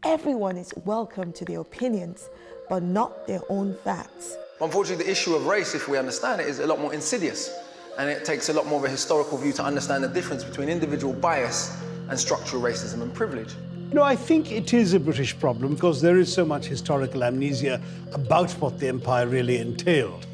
everyone is welcome to their opinions, but not their own facts. Unfortunately, the issue of race, if we understand it, is a lot more insidious, and it takes a lot more of a historical view to understand the difference between individual bias and structural racism and privilege. No, I think it is a British problem because there is so much historical amnesia about what the empire really entailed.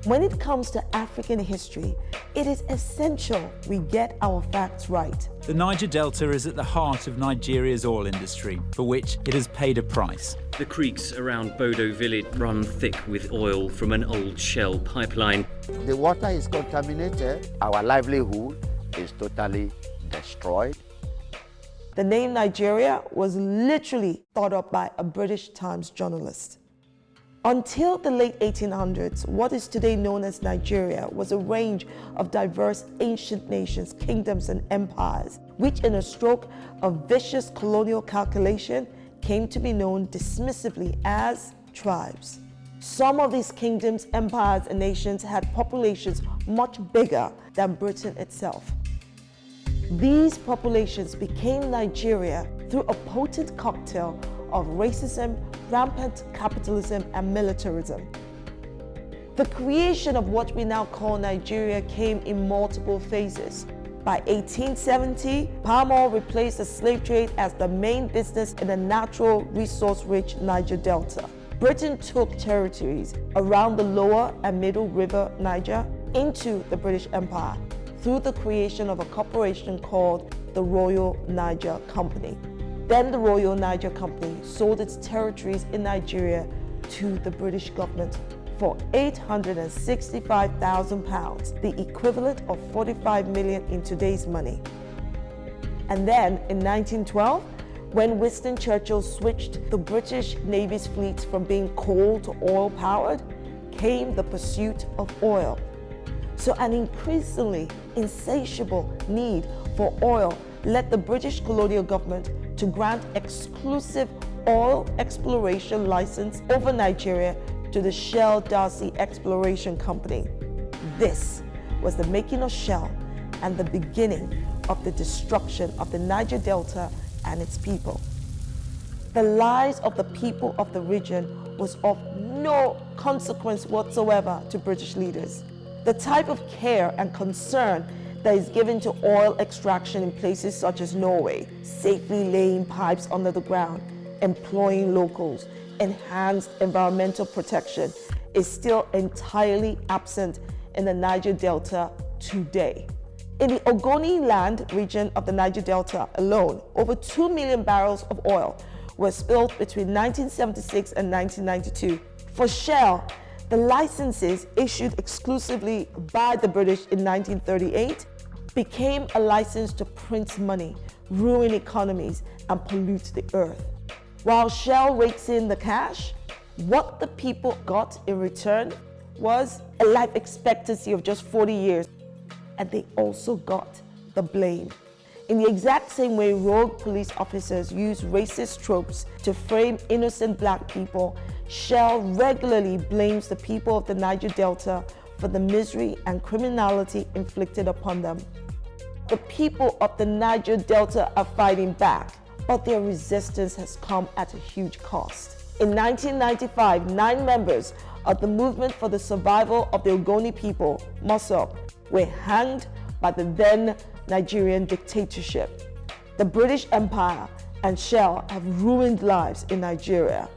When it comes to African history, it is essential we get our facts right. The Niger Delta is at the heart of Nigeria's oil industry, for which it has paid a price. The creeks around Bodo village run thick with oil from an old Shell pipeline. The water is contaminated. Our livelihood is totally destroyed. The name Nigeria was literally thought up by a British Times journalist. Until the late 1800s, what is today known as Nigeria was a range of diverse ancient nations, kingdoms, and empires, which in a stroke of vicious colonial calculation came to be known dismissively as tribes. Some of these kingdoms, empires, and nations had populations much bigger than Britain itself. These populations became Nigeria through a potent cocktail of racism, rampant capitalism, and militarism. The creation of what we now call Nigeria came in multiple phases. By 1870, palm oil replaced the slave trade as the main business in the natural resource-rich Niger Delta. Britain took territories around the lower and middle river Niger into the British Empire through the creation of a corporation called the Royal Niger Company. Then the Royal Niger Company sold its territories in Nigeria to the British government for £865,000, the equivalent of 45 million in today's money. And then in 1912, when Winston Churchill switched the British Navy's fleet from being coal to oil powered, came the pursuit of oil. So an increasingly insatiable need for oil led the British colonial government to grant exclusive oil exploration license over Nigeria to the Shell Darcy Exploration Company. This was the making of Shell and the beginning of the destruction of the Niger Delta and its people. The lives of the people of the region was of no consequence whatsoever to British leaders. The type of care and concern that is given to oil extraction in places such as Norway, safely laying pipes under the ground, employing locals, enhanced environmental protection, is still entirely absent in the Niger Delta today. In the Ogoni land region of the Niger Delta alone, over 2 million barrels of oil were spilled between 1976 and 1992. For Shell, the licenses issued exclusively by the British in 1938 became a license to print money, ruin economies, and pollute the earth. While Shell rakes in the cash, what the people got in return was a life expectancy of just 40 years. And they also got the blame. In the exact same way rogue police officers use racist tropes to frame innocent black people, Shell regularly blames the people of the Niger Delta for the misery and criminality inflicted upon them. The people of the Niger Delta are fighting back, but their resistance has come at a huge cost. In 1995, 9 members of the Movement for the Survival of the Ogoni People, MOSOP, were hanged by the then Nigerian dictatorship. The British Empire and Shell have ruined lives in Nigeria.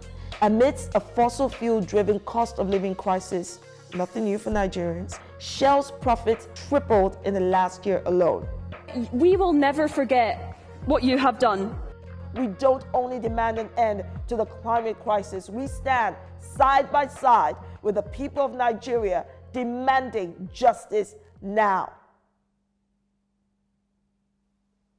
Amidst a fossil fuel-driven cost of living crisis, nothing new for Nigerians, Shell's profits tripled in the last year alone. We will never forget what you have done. We don't only demand an end to the climate crisis, we stand side by side with the people of Nigeria demanding justice now.